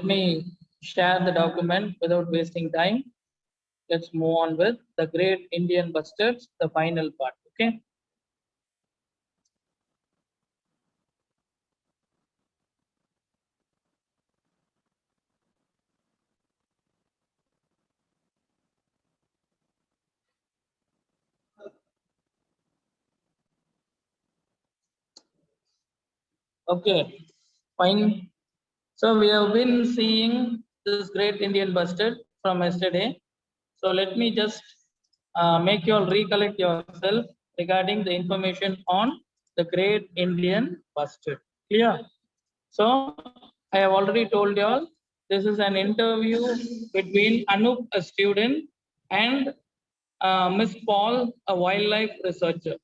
let me share the document without wasting time. Let's move on with the Great Indian Bustards, the final part. Okay. Okay, fine. So we have been seeing this Great Indian Bustard from yesterday. So let me just make you all recollect yourself regarding the information on the Great Indian Bustard. Clear? So I have already told you all this is an interview between Anup, a student, and Miss Paul, a wildlife researcher.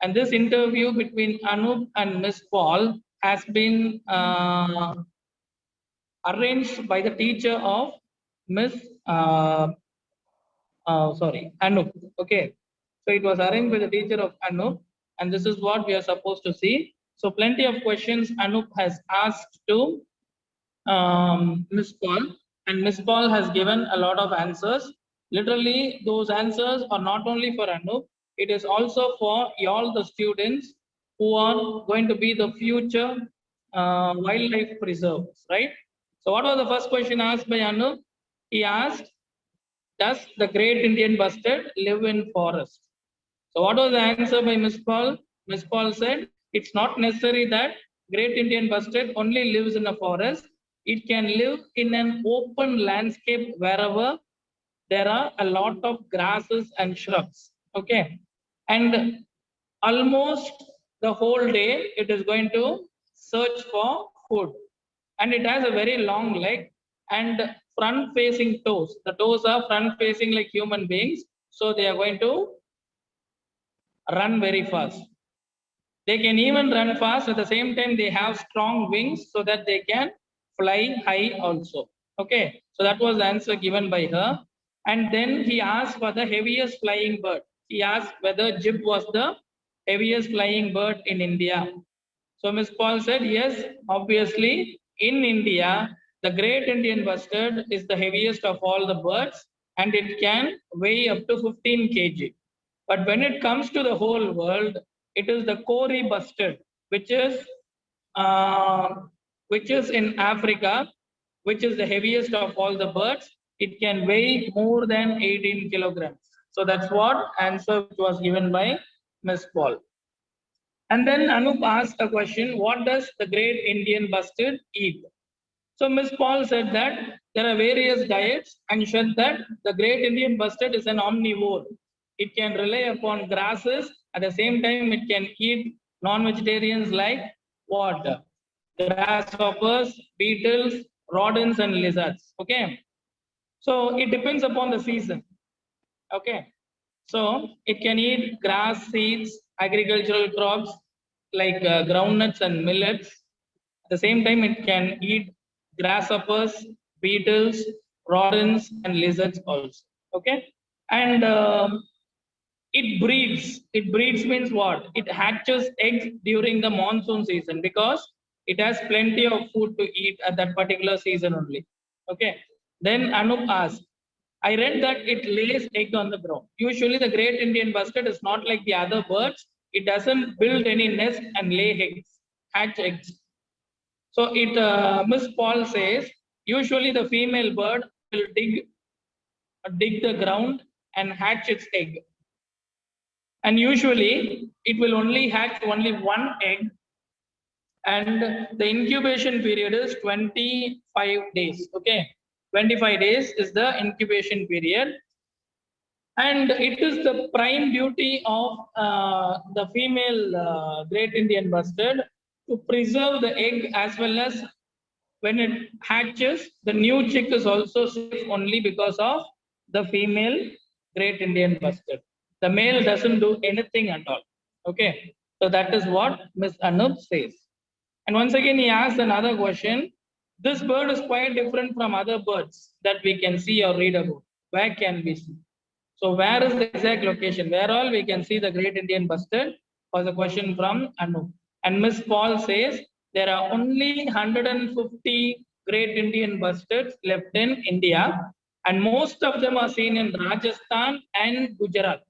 And this interview between Anup and Miss Paul has been arranged by the teacher of Miss Anup. Okay, so it was arranged by the teacher of Anup, and this is what we are supposed to see. So plenty of questions Anup has asked to Miss Paul, and Miss Paul has given a lot of answers. Literally, those answers are not only for Anup, it is also for all the students who are going to be the future wildlife preservers, right? So, what was the first question asked by Anup? He asked, "Does the Great Indian Bustard live in forest?" So, what was the answer by Miss Paul? Miss Paul said, "It's not necessary that Great Indian Bustard only lives in a forest. It can live in an open landscape wherever there are a lot of grasses and shrubs." Okay, and almost the whole day it is going to search for food, and it has a very long leg and front facing toes. The toes are front facing like human beings, so they are going to run very fast. They can even run fast. At the same time, they have strong wings so that they can fly high also. Okay, so that was the answer given by her. And then he asked for the heaviest flying bird. He asked whether jib was the heaviest flying bird in India. So Miss Paul said, yes, obviously, in India, the Great Indian Bustard is the heaviest of all the birds, and it can weigh up to 15 kg. But when it comes to the whole world, it is the Kori bustard, uh, which is in Africa, which is the heaviest of all the birds. It can weigh more than 18 kilograms. So that's what answer which was given by Miss Paul. And then Anup asked a question, what does the Great Indian Bustard eat? So Miss Paul said that there are various diets and said that the Great Indian Bustard is an omnivore. It can rely upon grasses. At the same time, it can eat non-vegetarians like what? Grasshoppers, beetles, rodents, and lizards. Okay. So it depends upon the season. Okay. So it can eat grass, seeds, agricultural crops like groundnuts and millets. At the same time, it can eat grasshoppers, beetles, rodents, and lizards also. Okay, and it breeds. It breeds means what? It hatches eggs during the monsoon season because it has plenty of food to eat at that particular season only. Okay. Then Anup asked, I read that it lays egg on the ground. Usually, the Great Indian Bustard is not like the other birds. It doesn't build any nest and lay eggs, hatch eggs. So it Miss Paul says usually the female bird will dig the ground and hatch its egg, and usually it will only hatch only one egg, and the incubation period is 25 days. Okay, 25 days is the incubation period, and it is the prime duty of the female Great Indian Bustard to preserve the egg, as well as when it hatches, the new chick is also safe only because of the female Great Indian Bustard. The male doesn't do anything at all. Okay, so that is what Miss Anup says. And once again, he asks another question. This bird is quite different from other birds that we can see or read about. Where can we see? So where is the exact location? Where all we can see the Great Indian Bustard? Was a question from Anup. And Miss Paul says there are only 150 great Indian bustards left in India, and most of them are seen in Rajasthan and Gujarat.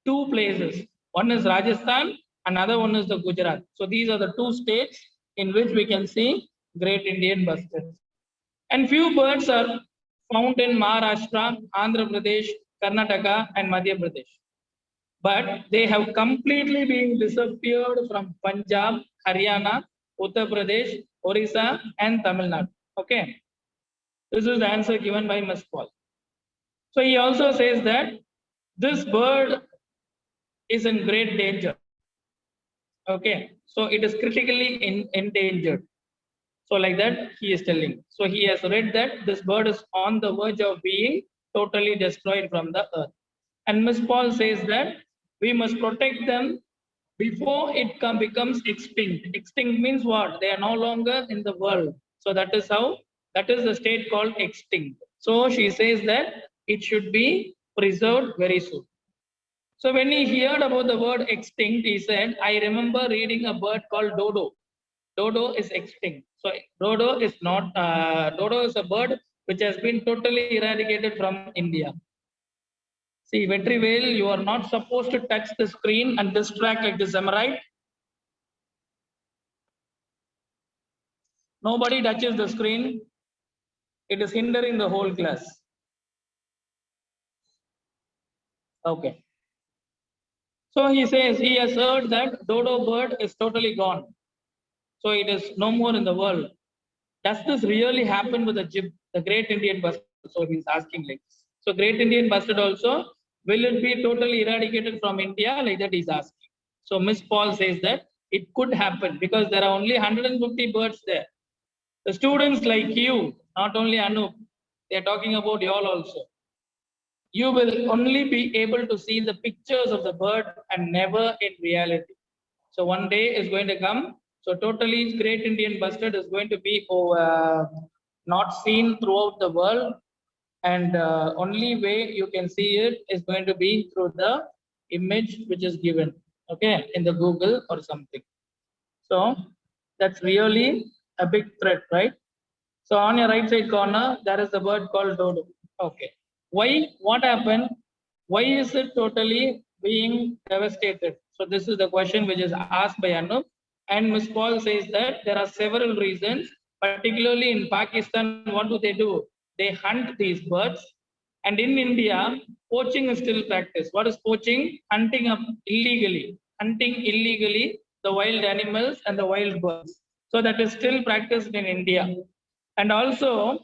Two places. One is Rajasthan, another one is the Gujarat. So these are the two states in which we can see great Indian bustards. And few birds are found in Maharashtra, Andhra Pradesh, Karnataka, and Madhya Pradesh. But they have completely been disappeared from Punjab, Haryana, Uttar Pradesh, Orissa, and Tamil Nadu. Okay, this is the answer given by Ms. Paul. So he also says that this bird is in great danger. Okay, so it is critically endangered. So like that he is telling. So he has read that this bird is on the verge of being totally destroyed from the earth. And Ms. Paul says that we must protect them before it becomes extinct. Extinct means what? They are no longer in the world. So that is how, that is the state called extinct. So she says that it should be preserved very soon. So when he heard about the word extinct, he said, I remember reading a bird called dodo. Dodo is extinct. So dodo is not, dodo is a bird which has been totally eradicated from India. See, Vetrivel, you are not supposed to touch the screen and distract like this, am I right? Nobody touches the screen. It is hindering the whole class. Okay. So he says he has heard that dodo bird is totally gone. So it is no more in the world. Does this really happen with the jib, the great Indian bustard? So he's asking like this. So great Indian bustard also, will it be totally eradicated from India? Like that he's asking. So Miss Paul says that it could happen because there are only 150 birds there. The students like you, not only Anup, they are talking about you all also. You will only be able to see the pictures of the bird and never in reality. So one day is going to come. So totally great Indian bustard is going to be not seen throughout the world. And only way you can see it is going to be through the image which is given, okay, in the Google or something. So that's really a big threat, right? So on your right side corner, there is a bird called dodo. Okay. Why? What happened? Why is it totally being devastated? So this is the question which is asked by Anup. And Ms. Paul says that there are several reasons, particularly in Pakistan, what do? They hunt these birds. And in India, poaching is still practiced. What is poaching? Hunting up illegally. Hunting illegally the wild animals and the wild birds. So that is still practiced in India. And also,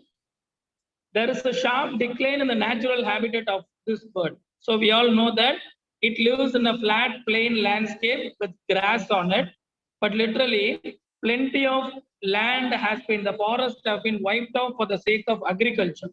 there is a sharp decline in the natural habitat of this bird. So we all know that it lives in a flat, plain landscape with grass on it. But literally, plenty of land has been, the forests have been wiped out for the sake of agriculture.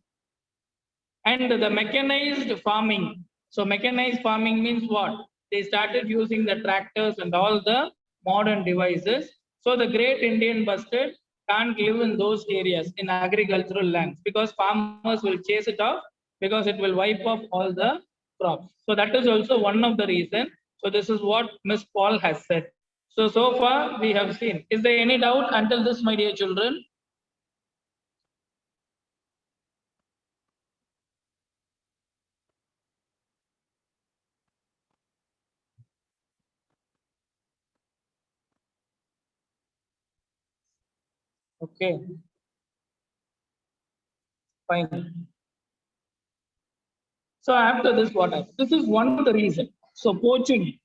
And the mechanized farming. So mechanized farming means what? They started using the tractors and all the modern devices. So the great Indian bustard can't live in those areas in agricultural lands because farmers will chase it off because it will wipe off all the crops. So that is also one of the reasons. So this is what Miss Paul has said. So far we have seen. Is there any doubt until this, my dear children? Okay, fine. So after this, what happened? This is one of the reason. So poaching,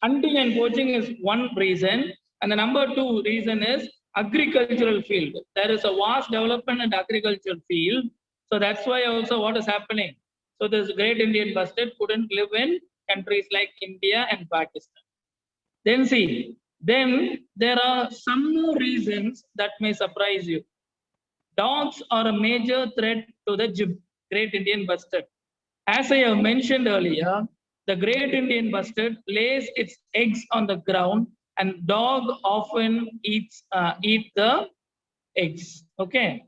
hunting and poaching is one reason, and the number two reason is agricultural field. There is a vast development in agricultural field, so that's why also what is happening. So this great Indian bustard couldn't live in countries like India and Pakistan. Then see, then there are some more reasons that may surprise you. Dogs are a major threat to the great Indian bustard. As I have mentioned earlier, the great Indian bustard lays its eggs on the ground, and dog often eat the eggs. Okay.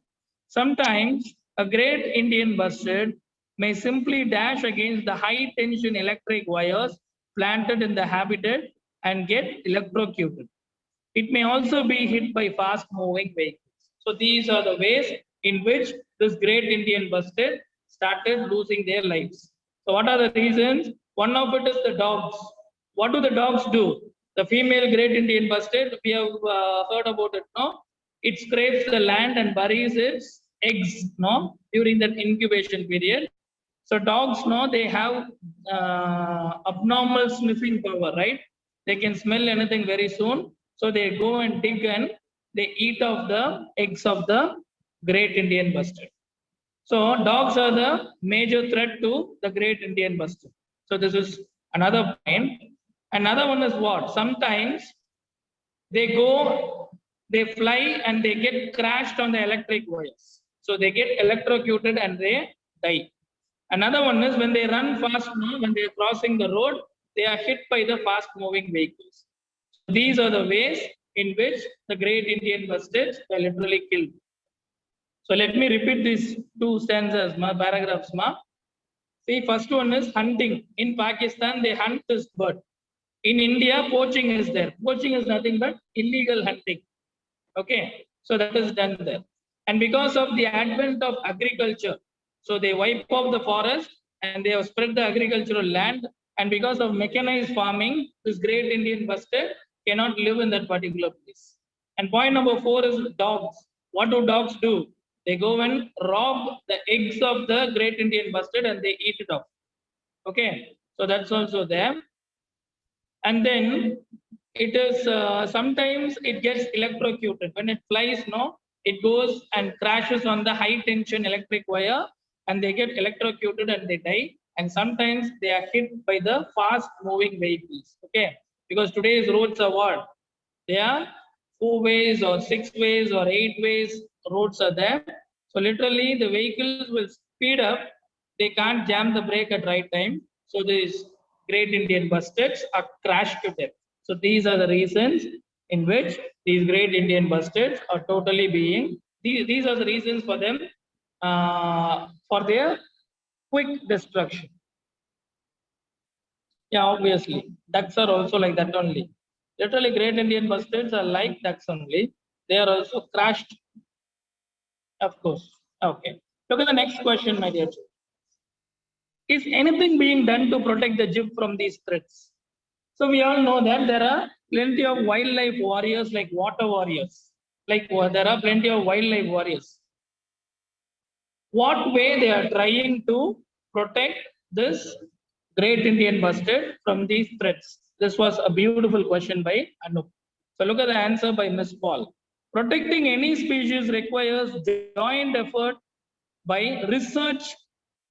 Sometimes a great Indian bustard may simply dash against the high tension electric wires planted in the habitat and get electrocuted. It may also be hit by fast moving vehicles. So these are the ways in which this great Indian bustard started losing their lives. So, what are the reasons? One of it is the dogs. What do the dogs do? The female great Indian bustard, we have heard about it, no? It scrapes the land and buries its eggs, no, during that incubation period. So dogs, no, they have abnormal sniffing power, right? They can smell anything very soon. So they go and dig and they eat of the eggs of the great Indian bustard. So dogs are the major threat to the great Indian bustard. So this is another point. Another one is what? Sometimes they go, they fly and they get crashed on the electric wires. So they get electrocuted and they die. Another one is when they run fast, no, when they are crossing the road, they are hit by the fast moving vehicles. These are the ways in which the great Indian bustards were literally killed. So let me repeat these two stanzas, paragraphs. See, first one is hunting. In Pakistan, they hunt this bird. In India, poaching is there. Poaching is nothing but illegal hunting. Okay, so that is done there. And because of the advent of agriculture, so they wipe off the forest and they have spread the agricultural land. And because of mechanized farming, this great Indian bustard cannot live in that particular place. And point number 4 is dogs. What do dogs do? They go and rob the eggs of the great Indian bustard and they eat it off. Okay, so that's also there. And then it is sometimes it gets electrocuted when it flies, no, it goes and crashes on the high tension electric wire and they get electrocuted and they die. And sometimes they are hit by the fast moving vehicles. Okay, because today's roads are what? They are 4 ways or 6 ways or 8 ways roads are there. So literally the vehicles will speed up, they can't jam the brake at right time. So these great Indian bustards are crashed to death. So these are the reasons in which these great Indian bustards are totally being, these are the reasons for them, for their quick destruction. Yeah, obviously. Ducks are also like that only. Literally, great Indian bustards are like ducks only. They are also crashed, of course. Okay. Look at the next question, my dear. Is anything being done to protect the jib from these threats? So we all know that there are plenty of wildlife warriors like water warriors. Like there are plenty of wildlife warriors. What way they are trying to protect this great Indian bustard from these threats? This was a beautiful question by Anup. So look at the answer by Miss Paul. Protecting any species requires joint effort by research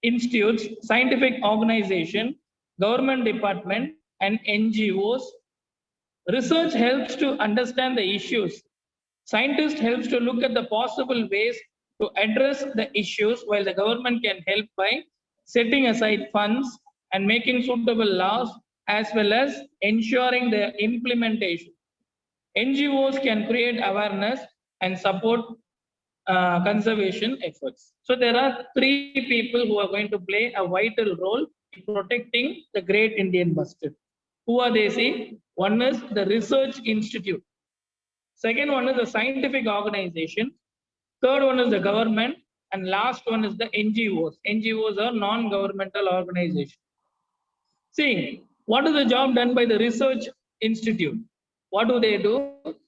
institutes, scientific organization, government department, and NGOs. Research helps to understand the issues. Scientists helps to look at the possible ways to address the issues, while the government can help by setting aside funds and making suitable laws as well as ensuring their implementation. NGOs can create awareness and support conservation efforts. So there are 3 people who are going to play a vital role in protecting the great Indian bustard. Who are they? See, one is the Research Institute. Second one is the scientific organization. Third one is the government. And last one is the NGOs. NGOs are non-governmental organizations. See, what is the job done by the Research Institute? What do?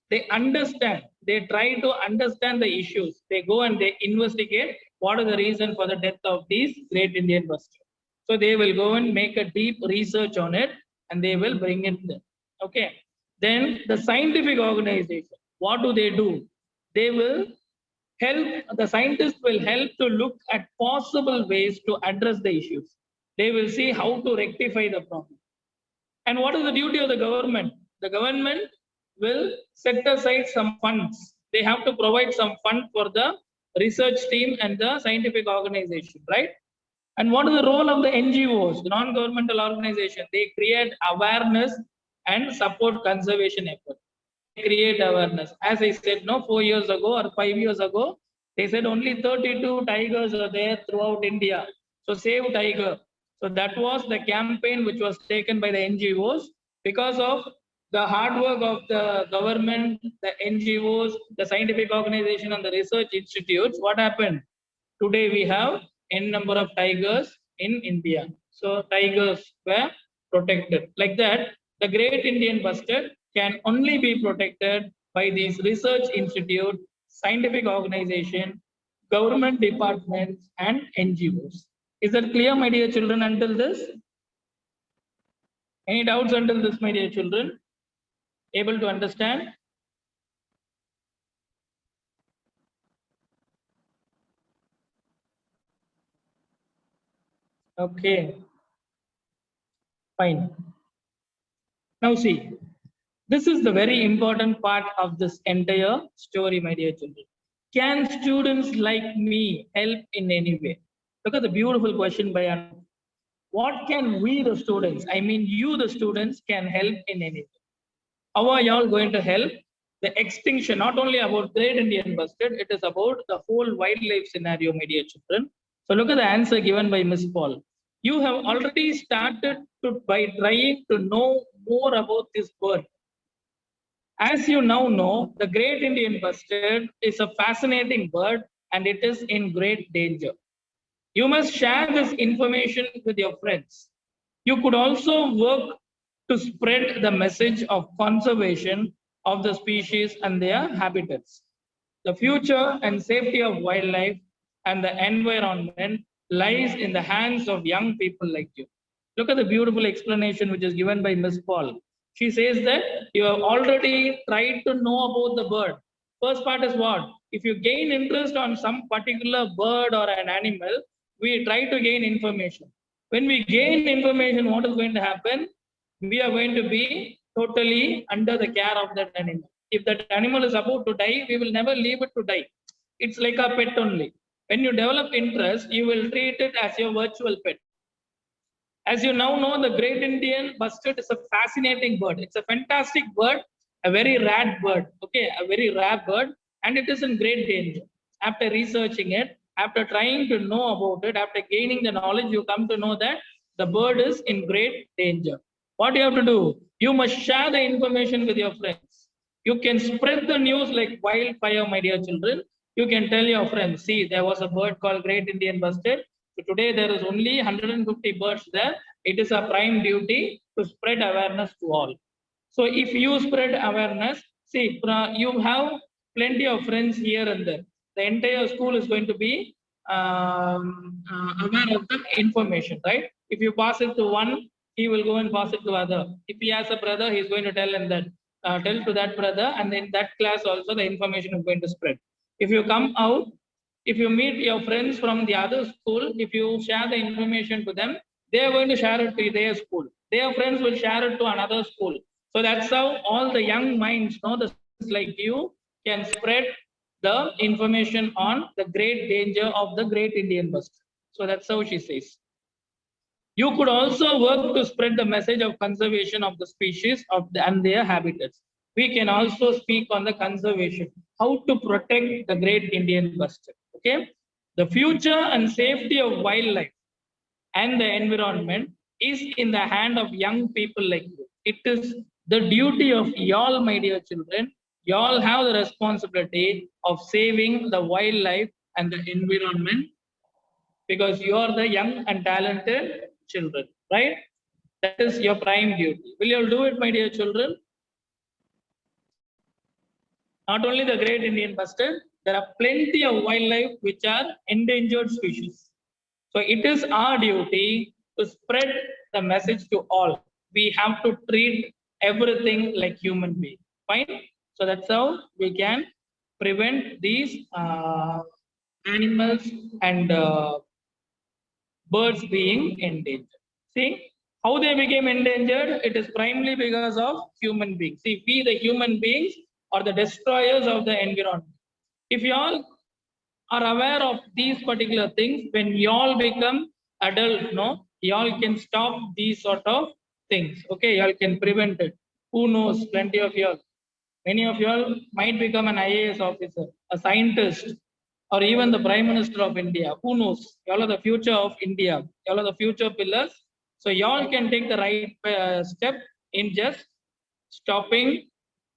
They understand. They try to understand the issues. They go and they investigate what is the reason for the death of these great Indian bustards. So they will go and make a deep research on it and they will bring it there. Okay. Then the scientific organization, what do? They will help, the scientists will help to look at possible ways to address the issues. They will see how to rectify the problem. And what is the duty of the government? The government will set aside some funds. They have to provide some fund for the research team and the scientific organization, right? And what is the role of the NGOs, the non-governmental organization? They create awareness and support conservation efforts. They create awareness. As I said, no, 4 years ago or 5 years ago, they said only 32 tigers are there throughout India. So save tiger. So that was the campaign which was taken by the NGOs. Because of the hard work of the government, the NGOs, the scientific organization, and the research institutes, what happened? Today we have n number of tigers in India. So tigers were protected. Like that, the Great Indian Bustard can only be protected by these research institute, scientific organization, government departments, and NGOs. Is that clear, my dear children, until this? Any doubts until this, my dear children? Able to understand? Okay, fine. Now see, this is the very important part of this entire story, my dear children. Can students like me help in any way? Look at the beautiful question by Anna. What can we, the students, I mean you, the students, can help in any way? How are y'all going to help? The extinction, not only about Great Indian Bustard, it is about the whole wildlife scenario, my dear children. So look at the answer given by Miss Paul. You have already started by trying to know more about this bird. As you now know, the Great Indian Bustard is a fascinating bird and it is in great danger. You must share this information with your friends. You could also work to spread the message of conservation of the species and their habitats. The future and safety of wildlife and the environment lies in the hands of young people like you. Look at the beautiful explanation which is given by Miss Paul. She says that you have already tried to know about the bird. First part is what? If you gain interest on some particular bird or an animal, we try to gain information. When we gain information, what is going to happen? We are going to be totally under the care of that animal. If that animal is about to die, we will never leave it to die. It's like a pet only. When you develop interest, you will treat it as your virtual pet. As you now know, the Great Indian Bustard is a fascinating bird. It's a fantastic bird, a very rare bird, okay, a very rare bird, and it is in great danger. After researching it, after trying to know about it, after gaining the knowledge, you come to know that the bird is in great danger. What you have to do? You must share the information with your friends. You can spread the news like wildfire, my dear children. You can tell your friends, see, there was a bird called Great Indian Bustard. So today there is only 150 birds there. It is a prime duty to spread awareness to all. So if you spread awareness, see, you have plenty of friends here and there. The entire school is going to be aware of the information, right? If you pass it to one, he will go and pass it to other. If he has a brother, he is going to tell him that, tell to that brother, and in that class also the information is going to spread. If you come out, if you meet your friends from the other school, if you share the information to them, they are going to share it to their school. Their friends will share it to another school. So that's how all the young minds know the like you can spread the information on the great danger of the Great Indian Bustard. So that's how she says. You could also work to spread the message of conservation of the species and their habitats. We can also speak on the conservation, how to protect the Great Indian Bustard. Okay, the future and safety of wildlife and the environment is in the hand of young people like you. It is the duty of y'all, my dear children. Y'all have the responsibility of saving the wildlife and the environment because you are the young and talented children, right? That is your prime duty. Will you all do it, my dear children? Not only the Great Indian Bustard, there are plenty of wildlife which are endangered species. So it is our duty to spread the message to all. We have to treat everything like human being. Fine. So that's how we can prevent these animals and birds being endangered. See how they became endangered? It is primarily because of human beings. See, we the human beings are the destroyers of the environment. If you all are aware of these particular things, when you all become adult, no, you all can stop these sort of things. Okay, you all can prevent it. Who knows? Plenty of you all. Many of you all might become an IAS officer, a scientist, or even the Prime Minister of India. Who knows? Y'all are the future of India. Y'all are the future pillars. So y'all can take the right step in just stopping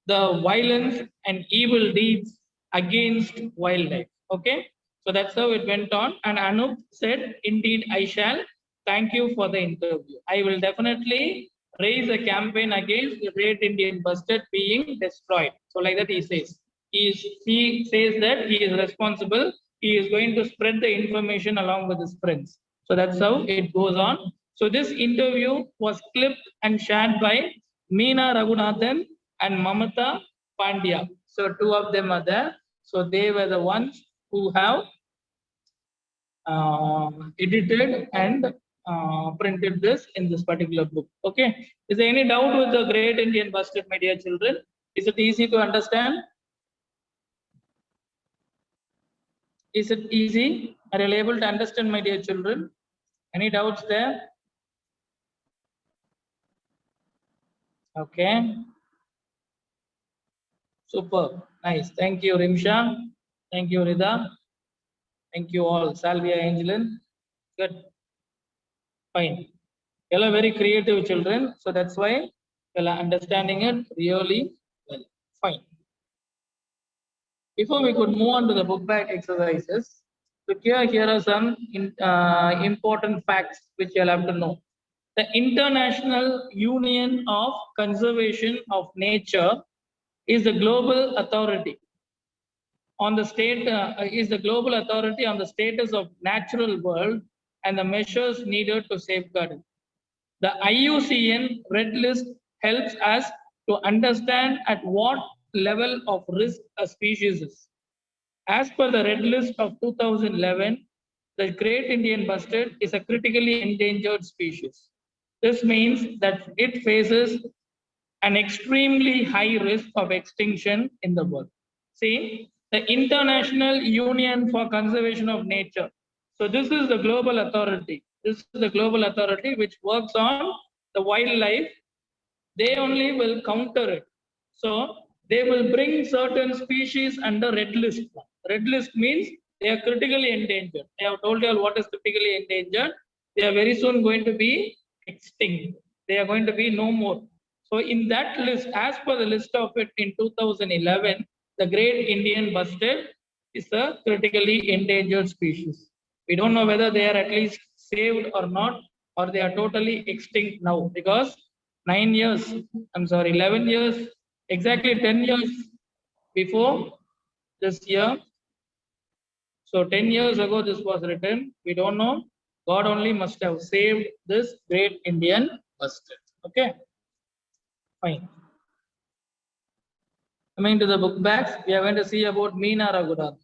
the violence and evil deeds against wildlife. Okay, so that's how it went on. And Anup said, "Indeed, I shall. Thank you for the interview. I will definitely raise a campaign against the Great Indian Bustard being destroyed." So, like that, he says. He says that he is responsible. He is going to spread the information along with his friends. So that's how it goes on. So this interview was clipped and shared by Meena Raghunathan and Mamata Pandya. So two of them are there. So they were the ones who have edited and printed this in this particular book. Okay. Is there any doubt with the Great Indian Bustard, my dear children? Is it easy to understand? Is it easy? Are you able to understand, my dear children? Any doubts there? Okay. Super. Nice. Thank you, Rimsha. Thank you, Rida. Thank you all. Salvia, Angelin. Good. Fine. You are very creative children. So that's why you are understanding it really well. Fine. Before we could move on to the book back exercises, so here are some important facts which you'll have to know. The International Union of Conservation of Nature is the global authority on the global authority on the status of natural world and the measures needed to safeguard it. The IUCN Red List helps us to understand at what level of risk a species is. As per the Red List of 2011, the Great Indian Bustard is a critically endangered species. This means that it faces an extremely high risk of extinction in the world. See, the International Union for Conservation of Nature. So this is the global authority. This is the global authority which works on the wildlife. They only will counter it. So they will bring certain species under red list. Red list means they are critically endangered. I have told you all what is critically endangered. They are very soon going to be extinct. They are going to be no more. So in that list, as per the list of it in 2011, the Great Indian Bustard is a critically endangered species. We don't know whether they are at least saved or not, or they are totally extinct now, because 11 years, exactly 10 years before this year. So 10 years ago, this was written. We don't know. God only must have saved this Great Indian Bustard. Okay, fine. Coming to the book backs, we are going to see about Meena Raghunathan.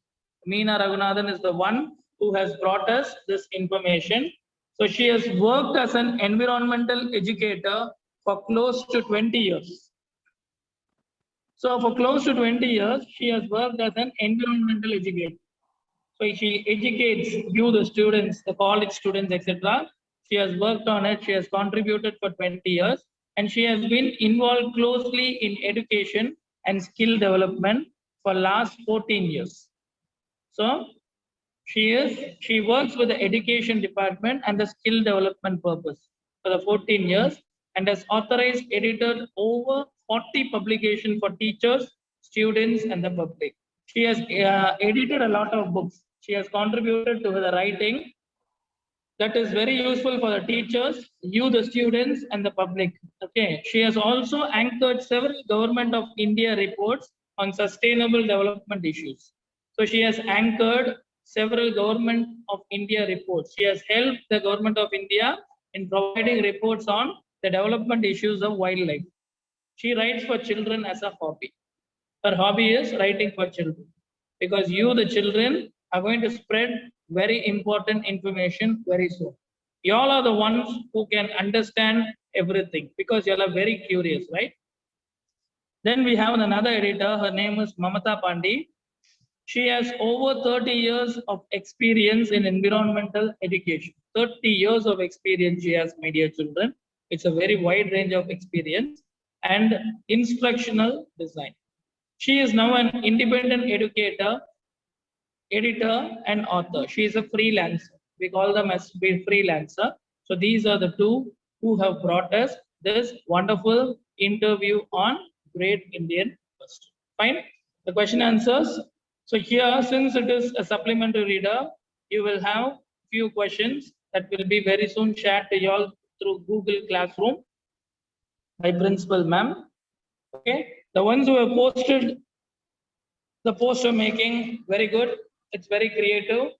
Meena Raghunathan is the one who has brought us this information. So she has worked as an environmental educator for close to 20 years. So for close to 20 years, she has worked as an environmental educator. So she educates you, the students, the college students, etc. She has worked on it. She has contributed for 20 years. And she has been involved closely in education and skill development for last 14 years. So she works with the education department and the skill development purpose for the 14 years, and has authorized, edited over 40 publications for teachers, students, and the public. She has edited a lot of books. She has contributed to the writing that is very useful for the teachers, you, the students, and the public. Okay. She has also anchored several Government of India reports on sustainable development issues. So she has anchored several Government of India reports. She has helped the Government of India in providing reports on the development issues of wildlife. She writes for children as a hobby. Her hobby is writing for children, because you, the children, are going to spread very important information very soon. You all are the ones who can understand everything, because you all are very curious, right? Then we have another editor. Her name is Mamata Pandey. She has over 30 years of experience in environmental education. 30 years of experience she has, my dear children. It's a very wide range of experience and instructional design. She is now an independent educator, editor, and author. She is a freelancer. We call them as freelancer. So these are the two who have brought us this wonderful interview on Great Indian Bustard. Fine. The question answers. So here, since it is a supplementary reader, you will have few questions that will be very soon shared to you all through Google Classroom by Principal Ma'am. Okay. The ones who have posted the poster making, very good. It's very creative.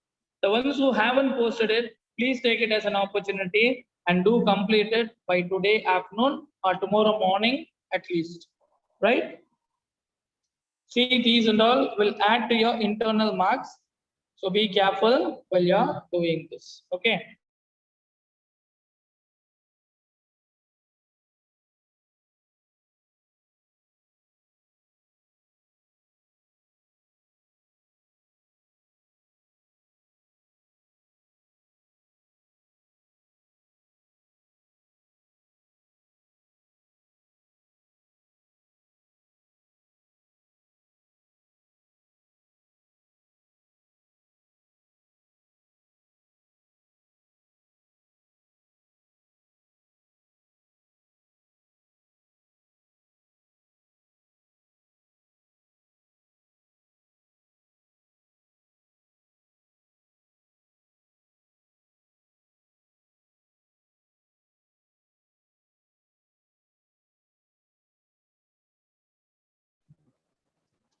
The ones who haven't posted it, please take it as an opportunity and do complete it by today afternoon or tomorrow morning at least. Right? See, these and all will add to your internal marks. So be careful while you're doing this. Okay.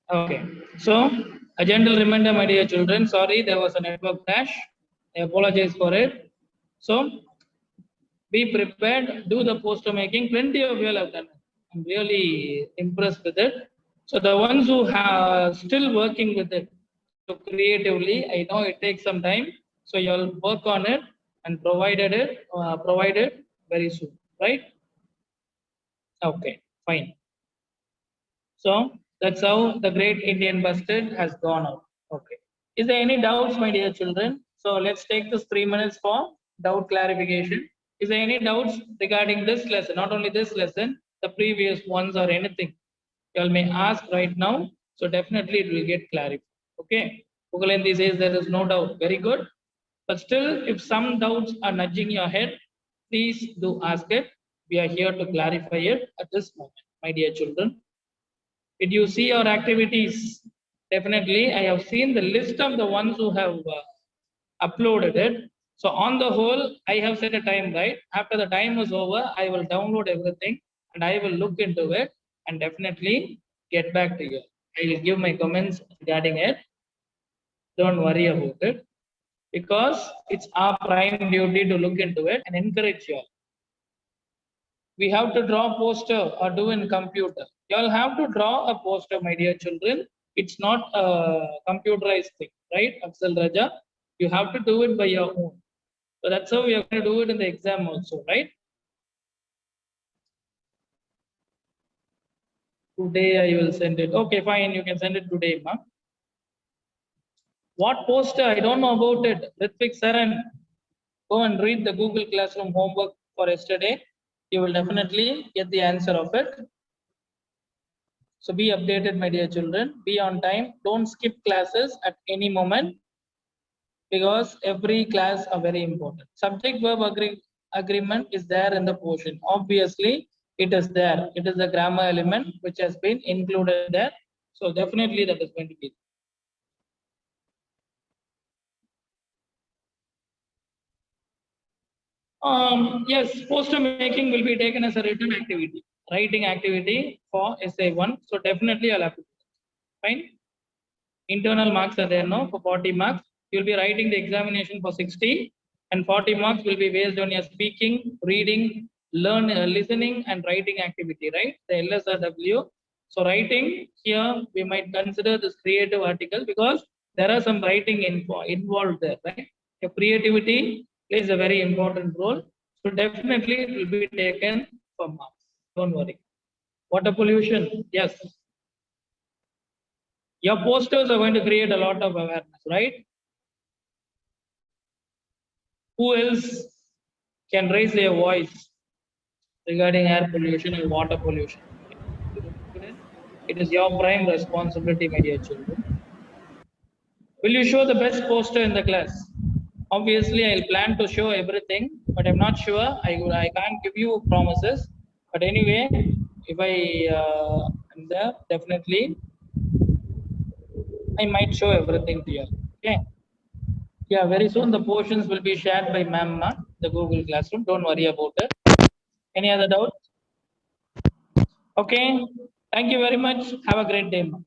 Okay, so a gentle reminder, my dear children. Sorry, there was a network crash. I apologize for it. So be prepared, do the poster making. Plenty of you all have done it. I'm really impressed with it. So the ones who have still working with it, so creatively, I know it takes some time. So you'll work on it and provide it very soon, right? Okay, fine. So that's how the Great Indian Bustard has gone out. Okay. Is there any doubts, my dear children? So let's take this 3 minutes for doubt clarification. Is there any doubts regarding this lesson? Not only this lesson, the previous ones or anything. You all may ask right now. So definitely it will get clarified. Okay. Pugalandi says there is no doubt. Very good. But still, if some doubts are nudging your head, please do ask it. We are here to clarify it at this moment, my dear children. Did you see our activities? Definitely, I have seen the list of the ones who have uploaded it. So on the whole, I have set a time, right? After the time is over, I will download everything and I will look into it and definitely get back to you. I will give my comments regarding it. Don't worry about it because it's our prime duty to look into it and encourage you all. We have to draw poster or do in computer. You all have to draw a poster, my dear children. It's not a computerized thing, right? Afzal Raja, you have to do it by your own. So that's how we are going to do it in the exam also, right? Today I will send it. Okay, fine. You can send it today, ma. What poster? I don't know about it. Ritvik Saran, go and read the Google Classroom homework for yesterday. You will definitely get the answer of it. So be updated, my dear children. Be on time. Don't skip classes at any moment because every class are very important. Subject verb agreement is there in the portion. Obviously, it is there. It is a grammar element which has been included there. So definitely that is going to be. Yes, poster making will be taken as a written activity, writing activity for essay 1. So definitely I'll have to do that. Fine. Internal marks are there now for 40 marks. You'll be writing the examination for 60 and 40 marks will be based on your speaking, reading, listening and writing activity, right? The LSRW. So writing here, we might consider this creative article because there are some writing involved there, right? Your creativity plays a very important role. So definitely it will be taken for marks. Don't worry. Water pollution, yes. Your posters are going to create a lot of awareness, right? Who else can raise their voice regarding air pollution and water pollution? It is your prime responsibility, my dear children. Will you show the best poster in the class? Obviously, I'll plan to show everything, but I'm not sure. I can't give you promises. But anyway, If I am there, definitely I might show everything to you. Okay. Yeah, very soon the portions will be shared by ma'am, the Google Classroom. Don't worry about it. Any other doubts? Okay. Thank you very much. Have a great day, ma'am.